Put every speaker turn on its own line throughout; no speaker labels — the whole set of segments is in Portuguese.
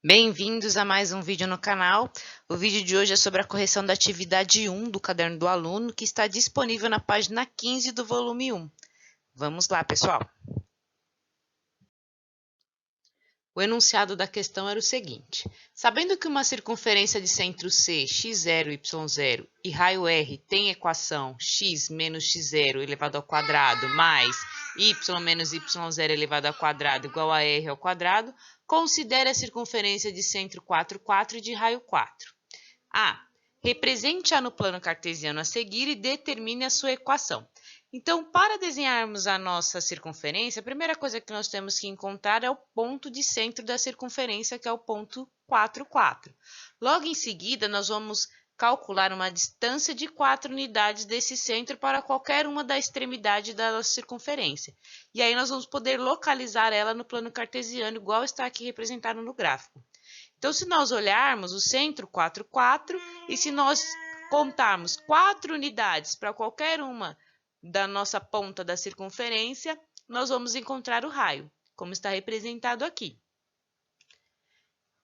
Bem-vindos a mais um vídeo no canal. O vídeo de hoje é sobre a correção da atividade 1 do caderno do aluno, que está disponível na página 15 do volume 1. Vamos lá, pessoal. O enunciado da questão era o seguinte: sabendo que uma circunferência de centro C, x0, y0 e raio R tem equação x menos x0 elevado ao quadrado mais y menos y0 elevado ao quadrado igual a R ao quadrado, considere a circunferência de centro 4, 4 e de raio 4. A. Represente-a no plano cartesiano a seguir e determine a sua equação. Então, para desenharmos a nossa circunferência, a primeira coisa que nós temos que encontrar é o ponto de centro da circunferência, que é o ponto 4, 4. Logo em seguida, nós vamos calcular uma distância de 4 unidades desse centro para qualquer uma da extremidade da nossa circunferência. E aí nós vamos poder localizar ela no plano cartesiano, igual está aqui representado no gráfico. Então, se nós olharmos o centro 4, 4, e se nós contarmos 4 unidades para qualquer uma da nossa ponta da circunferência, nós vamos encontrar o raio, como está representado aqui.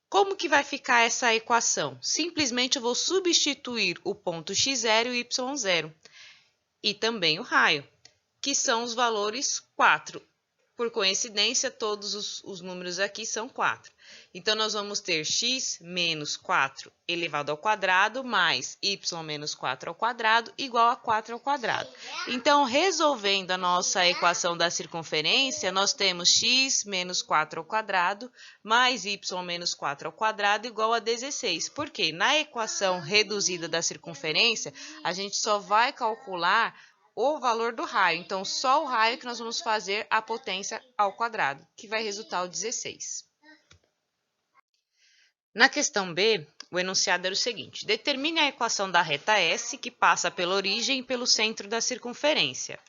Como que vai ficar essa equação? Simplesmente eu vou substituir o ponto x0 e y0 e também o raio, que são os valores 4. Por coincidência, todos os números aqui são 4. Então, nós vamos ter x menos 4 elevado ao quadrado mais y menos 4 ao quadrado igual a 4 ao quadrado. Então, resolvendo a nossa equação da circunferência, nós temos x menos 4 ao quadrado mais y menos 4 ao quadrado igual a 16. Por quê? Na equação reduzida da circunferência, a gente só vai calcular o valor do raio. Então, só o raio que nós vamos fazer a potência ao quadrado, que vai resultar o 16. Na questão B, o enunciado era o seguinte: determine a equação da reta S, que passa pela origem e pelo centro da circunferência.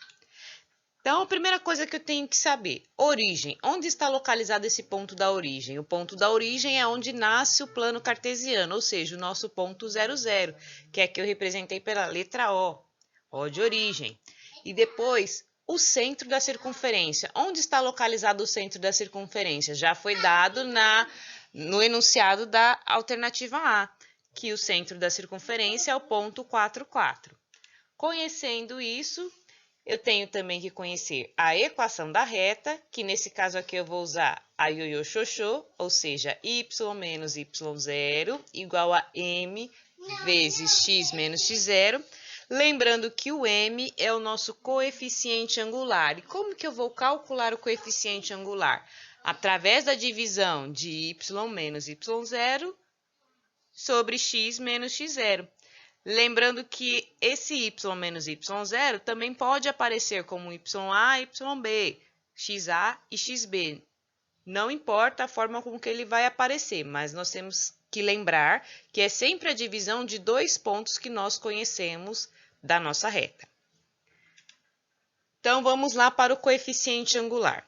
Então, a primeira coisa que eu tenho que saber, origem. Onde está localizado esse ponto da origem? O ponto da origem é onde nasce o plano cartesiano, ou seja, o nosso ponto 0, 0, que é que eu representei pela letra O de origem. E depois, o centro da circunferência. Onde está localizado o centro da circunferência? Já foi dado no enunciado da alternativa A, que o centro da circunferência é o ponto 4, 4. Conhecendo isso, eu tenho também que conhecer a equação da reta, que nesse caso aqui eu vou usar a ioiô xoxô, ou seja, y menos y0 igual a m vezes x menos x0. Lembrando que o m é o nosso coeficiente angular. E como que eu vou calcular o coeficiente angular? Através da divisão de y menos y0 sobre x menos x0. Lembrando que esse y menos y0 também pode aparecer como ya, yb, xa e xb. Não importa a forma como que ele vai aparecer, mas nós temos que lembrar que é sempre a divisão de dois pontos que nós conhecemos da nossa reta. Então, vamos lá para o coeficiente angular.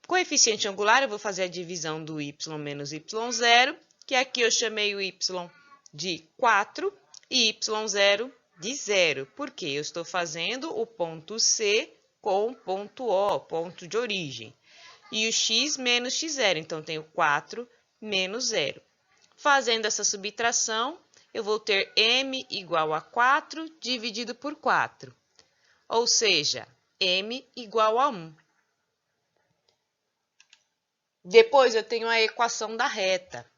Coeficiente angular, eu vou fazer a divisão do y menos y0, que aqui eu chamei o y de 4 e y0 de 0. Por quê? Eu estou fazendo o ponto C com o ponto O, ponto de origem. E o x menos x0, então tenho 4 menos 0. Fazendo essa subtração, eu vou ter m igual a 4 dividido por 4, ou seja, m igual a 1. Depois eu tenho a equação da reta.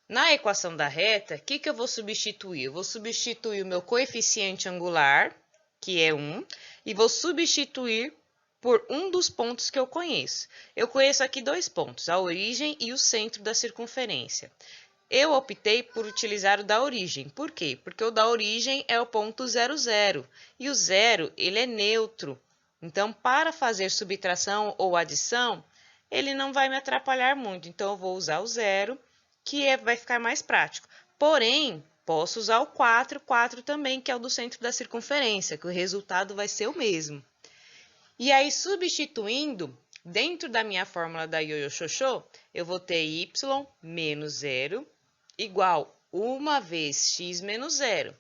Na equação da reta, o que eu vou substituir? Eu vou substituir o meu coeficiente angular, que é 1, e vou substituir por um dos pontos que eu conheço. Eu conheço aqui dois pontos, a origem e o centro da circunferência. Eu optei por utilizar o da origem. Por quê? Porque o da origem é o ponto 0, 0. E o 0, ele é neutro. Então, para fazer subtração ou adição, ele não vai me atrapalhar muito. Então, eu vou usar o 0, que vai ficar mais prático. Porém, posso usar o 4, 4 também, que é o do centro da circunferência, que o resultado vai ser o mesmo. E aí, substituindo, dentro da minha fórmula da ioiô xoxô, eu vou ter y menos 0 igual 1 vezes x menos 0.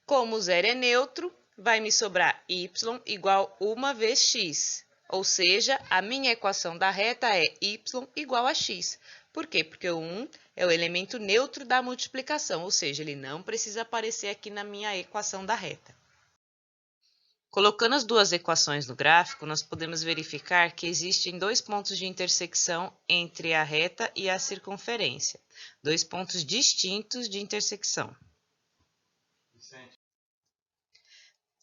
Como o 0 é neutro, vai me sobrar y igual 1 vezes x, Ou seja, a minha equação da reta é y igual a x. Por quê? Porque o 1 é o elemento neutro da multiplicação, ou seja, ele não precisa aparecer aqui na minha equação da reta. Colocando as duas equações no gráfico, nós podemos verificar que existem dois pontos de intersecção entre a reta e a circunferência. Dois pontos distintos de intersecção.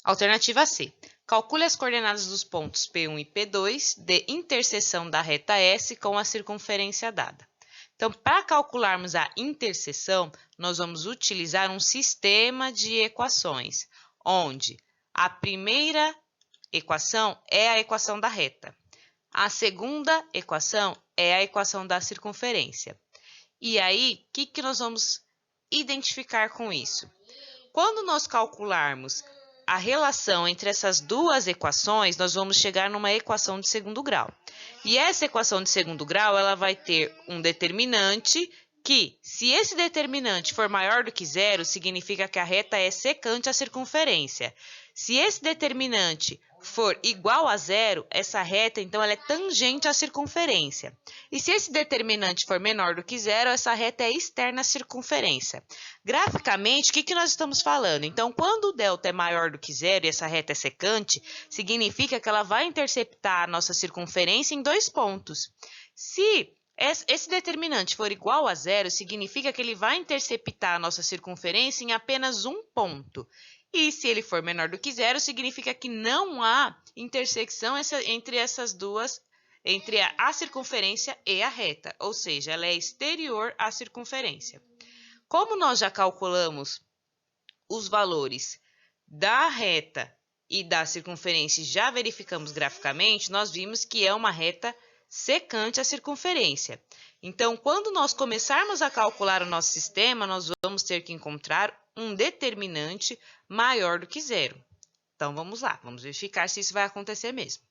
Alternativa C. Calcule as coordenadas dos pontos P1 e P2 de interseção da reta S com a circunferência dada. Então, para calcularmos a interseção, nós vamos utilizar um sistema de equações, onde a primeira equação é a equação da reta. A segunda equação é a equação da circunferência. E aí, o que nós vamos identificar com isso? Quando nós calcularmos a relação entre essas duas equações, nós vamos chegar numa equação de segundo grau. E essa equação de segundo grau, ela vai ter um determinante que, se esse determinante for maior do que zero, significa que a reta é secante à circunferência. Se esse determinante for igual a zero, essa reta, então, ela é tangente à circunferência. E se esse determinante for menor do que zero, essa reta é externa à circunferência. Graficamente, o que nós estamos falando? Então, quando o delta é maior do que zero e essa reta é secante, significa que ela vai interceptar a nossa circunferência em dois pontos. Se esse determinante for igual a zero, significa que ele vai interceptar a nossa circunferência em apenas um ponto. E se ele for menor do que zero, significa que não há intersecção entre essas duas, entre a circunferência e a reta, ou seja, ela é exterior à circunferência. Como nós já calculamos os valores da reta e da circunferência e já verificamos graficamente, nós vimos que é uma reta secante à circunferência. Então, quando nós começarmos a calcular o nosso sistema, nós vamos ter que encontrar um determinante maior do que zero. Então, vamos lá, vamos verificar se isso vai acontecer mesmo.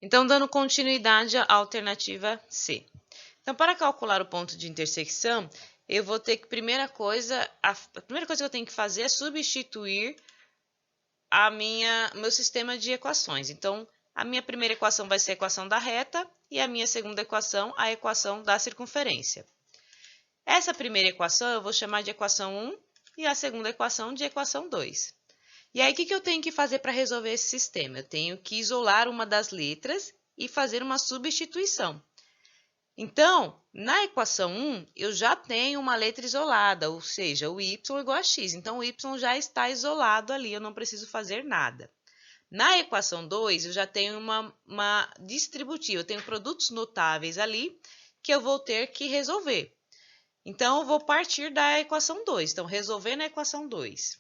Então, dando continuidade à alternativa C. Então, para calcular o ponto de intersecção, eu vou ter que, a primeira coisa que eu tenho que fazer é substituir meu sistema de equações. Então, a minha primeira equação vai ser a equação da reta e a minha segunda equação, a equação da circunferência. Essa primeira equação eu vou chamar de equação 1 e a segunda equação de equação 2. E aí, o que eu tenho que fazer para resolver esse sistema? Eu tenho que isolar uma das letras e fazer uma substituição. Então, na equação 1, eu já tenho uma letra isolada, ou seja, o y igual a x. Então, o y já está isolado ali, eu não preciso fazer nada. Na equação 2, eu já tenho uma distributiva, eu tenho produtos notáveis ali que eu vou ter que resolver. Então, eu vou partir da equação 2. Então, resolvendo a equação 2.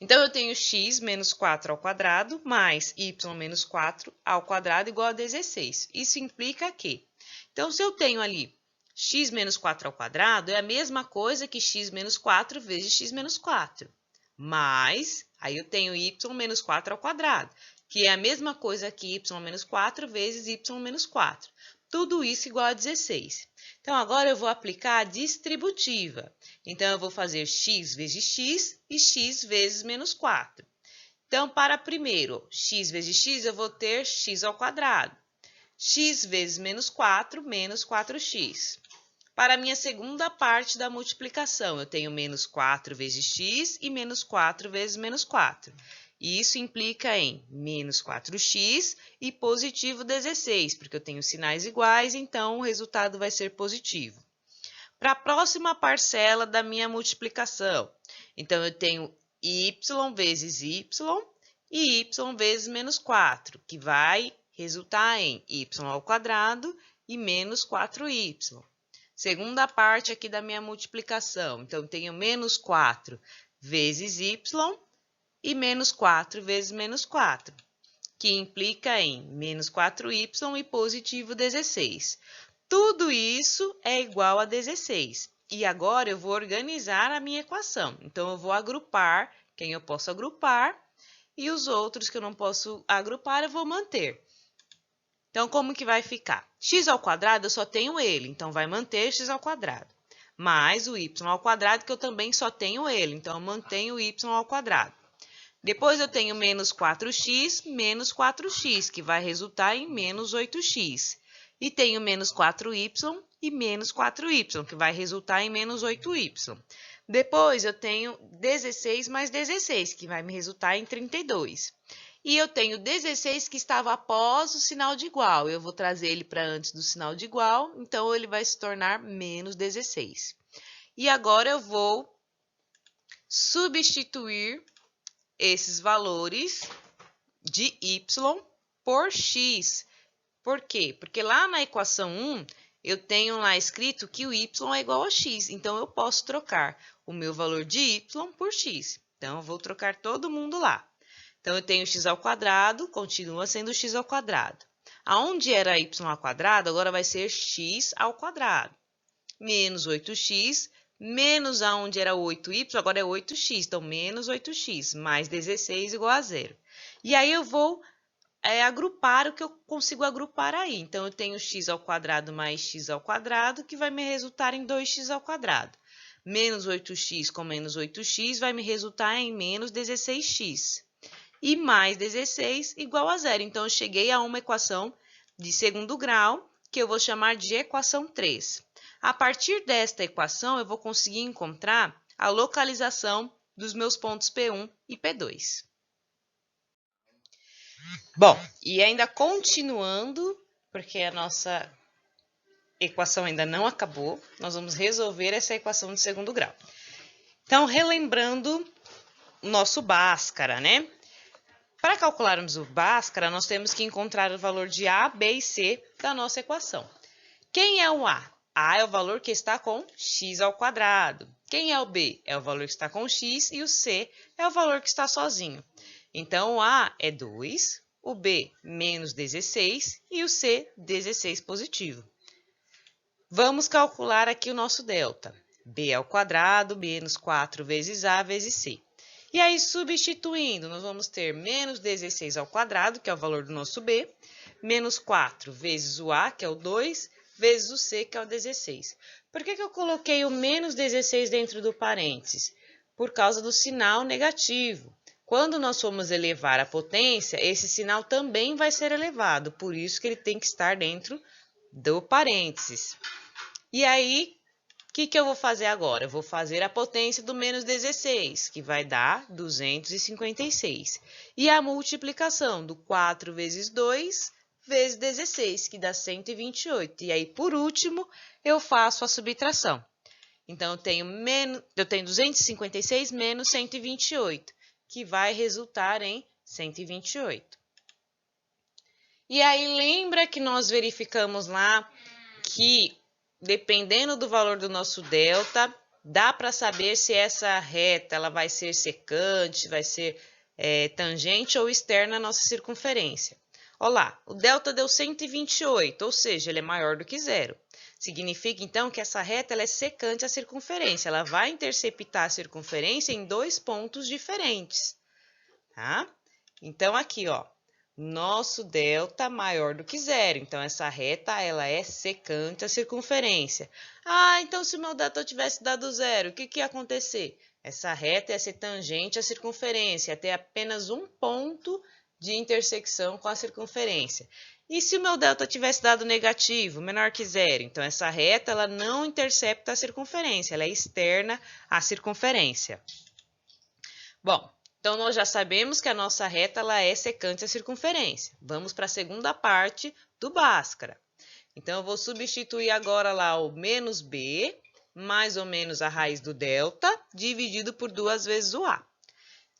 Então, eu tenho x menos 4 ao quadrado mais y menos 4 ao quadrado igual a 16. Isso implica que, então, se eu tenho ali x menos 4 ao quadrado, é a mesma coisa que x menos 4 vezes x menos 4. Mas, aí eu tenho y menos 4 ao quadrado, que é a mesma coisa que y menos 4 vezes y menos 4. Tudo isso igual a 16. Então, agora eu vou aplicar a distributiva. Então, eu vou fazer x vezes x e x vezes menos 4. Então, para primeiro, x vezes x, eu vou ter x ao quadrado. X vezes menos 4, menos 4x. Para a minha segunda parte da multiplicação, eu tenho menos 4 vezes x e menos 4 vezes menos 4. E isso implica em menos 4x e positivo 16, porque eu tenho sinais iguais, então o resultado vai ser positivo. Para a próxima parcela da minha multiplicação, então eu tenho y vezes y e y vezes menos 4, que vai resultar em y ao quadrado e menos 4y. Segunda parte aqui da minha multiplicação, então eu tenho menos 4 vezes y e menos 4 vezes menos 4, que implica em menos 4y e positivo 16. Tudo isso é igual a 16. E agora eu vou organizar a minha equação. Então, eu vou agrupar quem eu posso agrupar e os outros que eu não posso agrupar eu vou manter. Então, como que vai ficar? X ao quadrado eu só tenho ele, então vai manter x ao quadrado. Mais o y ao quadrado que eu também só tenho ele, então eu mantenho o y ao quadrado. Depois eu tenho menos 4x, que vai resultar em menos 8x. E tenho menos 4y e menos 4y, que vai resultar em menos 8y. Depois eu tenho 16 mais 16, que vai me resultar em 32. E eu tenho 16 que estava após o sinal de igual. Eu vou trazer ele para antes do sinal de igual, então ele vai se tornar menos 16. E agora eu vou substituir esses valores de y por x. Por quê? Porque lá na equação 1, eu tenho lá escrito que o y é igual a x. Então, eu posso trocar o meu valor de y por x. Então, eu vou trocar todo mundo lá. Então, eu tenho x ao quadrado, continua sendo x ao quadrado. Aonde era y ao quadrado, agora vai ser x ao quadrado. Menos 8x, menos aonde era 8y, agora é 8x. Então, menos 8x, mais 16 igual a 0. E aí, eu vou agrupar o que eu consigo agrupar aí. Então, eu tenho x ao quadrado mais x ao quadrado, que vai me resultar em 2x ao quadrado. Menos 8x com menos 8x vai me resultar em menos 16x. E mais 16 igual a 0. Então, eu cheguei a uma equação de segundo grau, que eu vou chamar de equação 3. A partir desta equação, eu vou conseguir encontrar a localização dos meus pontos P1 e P2. Bom, e ainda continuando, porque a nossa equação ainda não acabou, nós vamos resolver essa equação de segundo grau. Então, relembrando o nosso Bhaskara, né? Para calcularmos o Bhaskara, nós temos que encontrar o valor de A, B e C da nossa equação. Quem é o A? A é o valor que está com x ao quadrado. Quem é o B? É o valor que está com x e o C é o valor que está sozinho. Então, o A é 2, o B menos 16 e o C 16 positivo. Vamos calcular aqui o nosso delta. B ao quadrado menos 4 vezes A vezes C. E aí, substituindo, nós vamos ter menos 16 ao quadrado, que é o valor do nosso B, menos 4 vezes o A, que é o 2, vezes o C, que é o 16. Por que eu coloquei o menos 16 dentro do parênteses? Por causa do sinal negativo. Quando nós formos elevar a potência, esse sinal também vai ser elevado, por isso que ele tem que estar dentro do parênteses. E aí, o que eu vou fazer agora? Eu vou fazer a potência do menos 16, que vai dar 256. E a multiplicação do 4 vezes 2 vezes 16, que dá 128. E aí, por último, eu faço a subtração. Então, eu tenho 256 menos 128, que vai resultar em 128. E aí, lembra que nós verificamos lá que, dependendo do valor do nosso delta, dá para saber se essa reta ela vai ser secante, vai ser tangente ou externa à nossa circunferência. Olha lá, o delta deu 128, ou seja, ele é maior do que zero. Significa, então, que essa reta ela é secante à circunferência. Ela vai interceptar a circunferência em dois pontos diferentes. Tá? Então, aqui, ó, nosso delta maior do que zero. Então, essa reta ela é secante à circunferência. Ah, então se o meu delta tivesse dado zero, o que ia acontecer? Essa reta ia ser tangente à circunferência, ia ter apenas um ponto de intersecção com a circunferência. E se o meu delta tivesse dado negativo, menor que zero? Então, essa reta ela não intercepta a circunferência, ela é externa à circunferência. Bom, então nós já sabemos que a nossa reta ela é secante à circunferência. Vamos para a segunda parte do Bhaskara. Então, eu vou substituir agora lá o menos B, mais ou menos a raiz do delta, dividido por 2 vezes o A.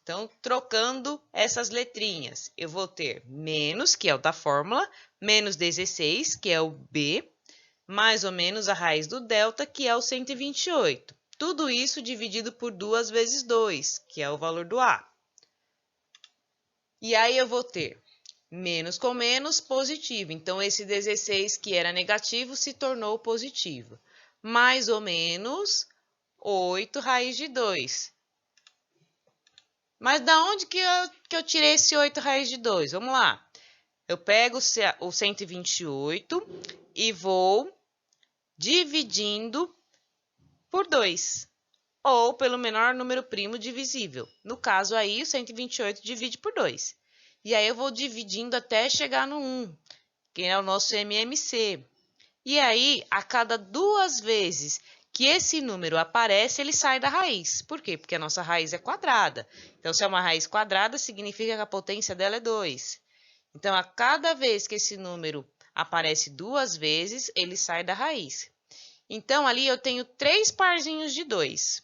Então, trocando essas letrinhas, eu vou ter menos, que é o da fórmula, menos 16, que é o B, mais ou menos a raiz do delta, que é o 128. Tudo isso dividido por 2 vezes 2, que é o valor do A. E aí, eu vou ter menos com menos, positivo. Então, esse 16 que era negativo se tornou positivo. Mais ou menos 8 raiz de 2. Mas da onde que eu tirei esse 8 raiz de 2? Vamos lá. Eu pego o 128 e vou dividindo por 2. ou pelo menor número primo divisível. No caso aí, o 128 divide por 2. E aí eu vou dividindo até chegar no 1, que é o nosso MMC. E aí, a cada 2 vezes que esse número aparece, ele sai da raiz. Por quê? Porque a nossa raiz é quadrada. Então, se é uma raiz quadrada, significa que a potência dela é 2. Então, a cada vez que esse número aparece 2 vezes, ele sai da raiz. Então, ali eu tenho 3 parzinhos de 2.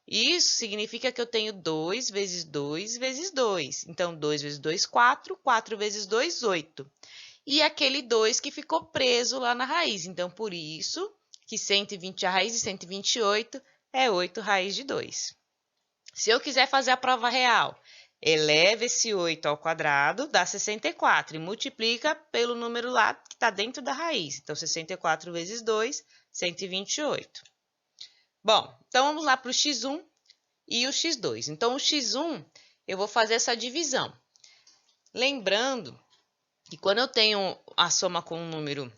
Isso significa que eu tenho 2 vezes 2 vezes 2. Então, 2 vezes 2, 4. 4 vezes 2, 8. E aquele 2 que ficou preso lá na raiz. Então, por isso que 120, a raiz de 128 é 8 raiz de 2. Se eu quiser fazer a prova real, eleva esse 8 ao quadrado, dá 64, e multiplica pelo número lá que está dentro da raiz. Então, 64 vezes 2, 128. Bom, então vamos lá para o x1 e o x2. Então, o x1, eu vou fazer essa divisão. Lembrando que quando eu tenho a soma com um número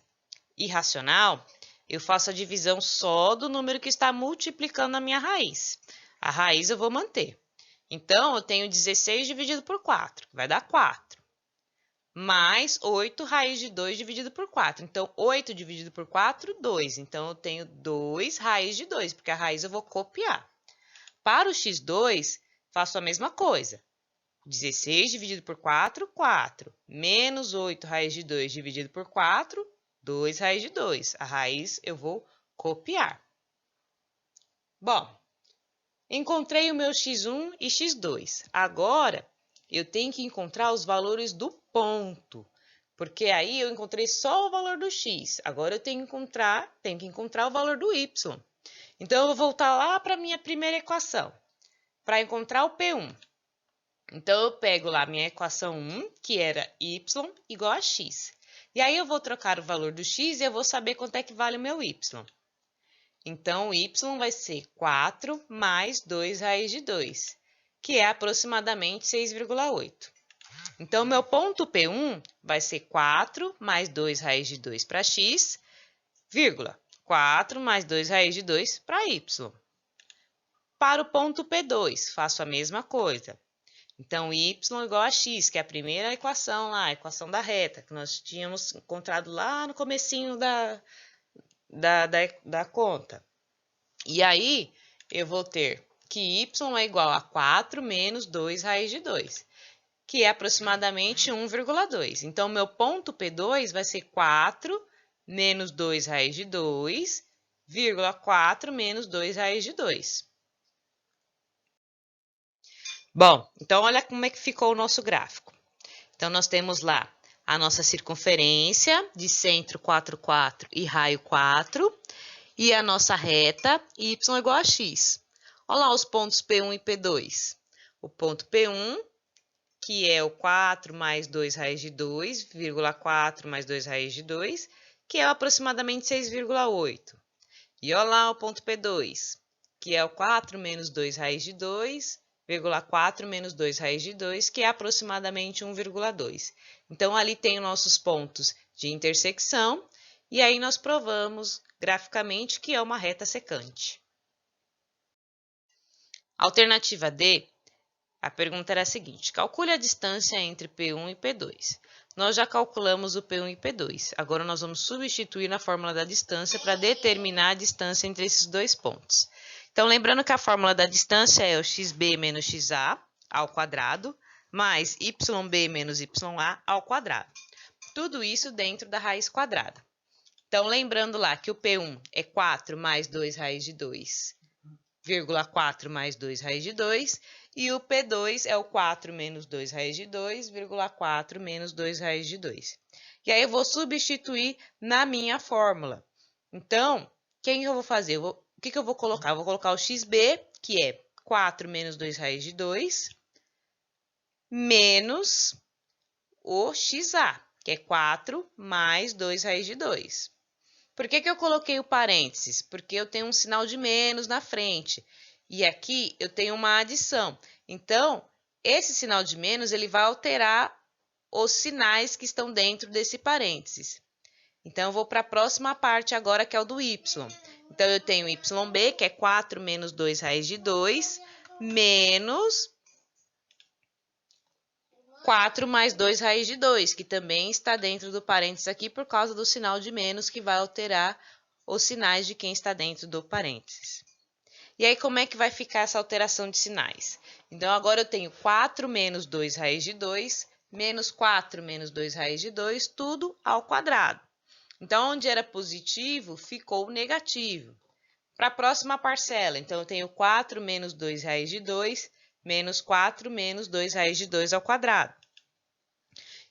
irracional, eu faço a divisão só do número que está multiplicando a minha raiz. A raiz eu vou manter. Então, eu tenho 16 dividido por 4, que vai dar 4. Mais 8 raiz de 2 dividido por 4. Então, 8 dividido por 4, 2. Então, eu tenho 2 raiz de 2, porque a raiz eu vou copiar. Para o x2, faço a mesma coisa. 16 dividido por 4, 4. Menos 8 raiz de 2 dividido por 4, 2 raiz de 2. A raiz eu vou copiar. Bom, encontrei o meu x1 e x2. Agora, eu tenho que encontrar os valores do ponto. Porque aí eu encontrei só o valor do x. Agora eu tenho que encontrar o valor do y. Então, eu vou voltar lá para a minha primeira equação, para encontrar o P1. Então, eu pego lá a minha equação 1, que era y igual a x. E aí, eu vou trocar o valor do x e eu vou saber quanto é que vale o meu y. Então, o y vai ser 4 mais 2 raiz de 2, que é aproximadamente 6,8. Então, meu ponto P1 vai ser 4 mais 2 raiz de 2 para x, vírgula, 4 mais 2 raiz de 2 para y. Para o ponto P2, faço a mesma coisa. Então, y igual a x, que é a primeira equação lá, a equação da reta, que nós tínhamos encontrado lá no comecinho da conta. E aí, eu vou ter que y é igual a 4 menos 2 raiz de 2, que é aproximadamente 1,2. Então, meu ponto P2 vai ser 4 menos 2 raiz de 2, vírgula 4 menos 2 raiz de 2. Bom, então olha como é que ficou o nosso gráfico. Então, nós temos lá a nossa circunferência de centro 4, 4 e raio 4, e a nossa reta y igual a x. Olha lá os pontos P1 e P2. O ponto P1, que é o 4 mais 2 raiz de 2, vírgula 4 mais 2 raiz de 2, que é aproximadamente 6,8. E olha lá o ponto P2, que é o 4 menos 2 raiz de 2, vírgula 4 menos 2 raiz de 2, que é aproximadamente 1,2. Então, ali tem os nossos pontos de intersecção, e aí nós provamos graficamente que é uma reta secante. Alternativa D, a pergunta era a seguinte: calcule a distância entre P1 e P2. Nós já calculamos o P1 e P2. Agora, nós vamos substituir na fórmula da distância para determinar a distância entre esses dois pontos. Então, lembrando que a fórmula da distância é o xb menos xa ao quadrado, mais yb menos ya ao quadrado. Tudo isso dentro da raiz quadrada. Então, lembrando lá que o P1 é 4 mais 2 raiz de 2, vírgula 4 mais 2 raiz de 2, e o P2 é o 4 menos 2 raiz de 2, vírgula 4 menos 2 raiz de 2. E aí, eu vou substituir na minha fórmula. Então, quem eu vou fazer? O que eu vou colocar? Eu vou colocar o xb, que é 4 menos 2 raiz de 2, menos o xa, que é 4 mais 2 raiz de 2. Por que eu coloquei o parênteses? Porque eu tenho um sinal de menos na frente. E aqui eu tenho uma adição. Então, esse sinal de menos ele vai alterar os sinais que estão dentro desse parênteses. Então, eu vou para a próxima parte agora, que é o do y. Então, eu tenho YB, que é 4 menos 2 raiz de 2, menos 4 mais 2 raiz de 2, que também está dentro do parênteses aqui por causa do sinal de menos, que vai alterar os sinais de quem está dentro do parênteses. E aí, como é que vai ficar essa alteração de sinais? Então, agora eu tenho 4 menos 2 raiz de 2, menos 4 menos 2 raiz de 2, tudo ao quadrado. Então, onde era positivo, ficou negativo. Para a próxima parcela, então, eu tenho 4 menos 2 raiz de 2, menos 4 menos 2 raiz de 2 ao quadrado.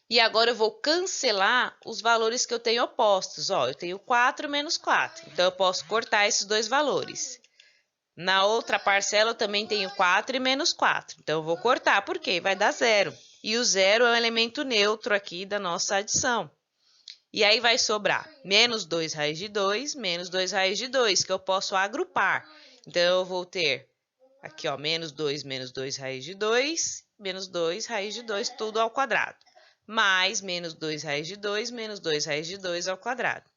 E agora eu vou cancelar os valores que eu tenho opostos. Ó, eu tenho 4 menos 4, então eu posso cortar esses dois valores. Na outra parcela eu também tenho 4 e menos 4, então eu vou cortar, porque vai dar zero. E o zero é um elemento neutro aqui da nossa adição. E aí vai sobrar menos 2 raiz de 2, menos 2 raiz de 2, que eu posso agrupar. Então, eu vou ter aqui, ó, menos 2 raiz de 2, menos 2 raiz de 2, tudo ao quadrado. Mais menos 2 raiz de 2, menos 2 raiz de 2 ao quadrado.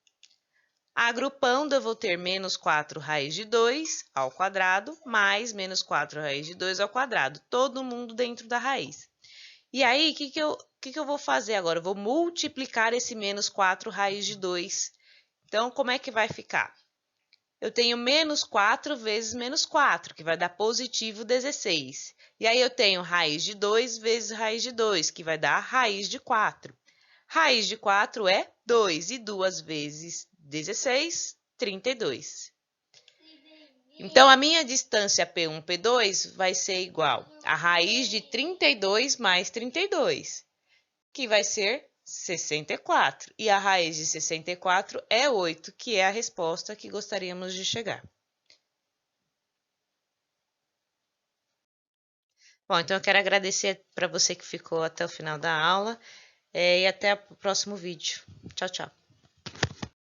Agrupando, eu vou ter menos 4 raiz de 2 ao quadrado, mais menos 4 raiz de 2 ao quadrado. Todo mundo dentro da raiz. E aí, o que eu vou fazer agora? Eu vou multiplicar esse menos 4 raiz de 2. Então, como é que vai ficar? Eu tenho menos 4 vezes menos 4, que vai dar positivo 16. E aí, eu tenho raiz de 2 vezes raiz de 2, que vai dar raiz de 4. Raiz de 4 é 2, e 2 vezes 16, 32. Então, a minha distância P1, P2 vai ser igual a raiz de 32 mais 32, que vai ser 64. E a raiz de 64 é 8, que é a resposta que gostaríamos de chegar. Bom, então eu quero agradecer para você que ficou até o final da aula e até o próximo vídeo. Tchau, tchau.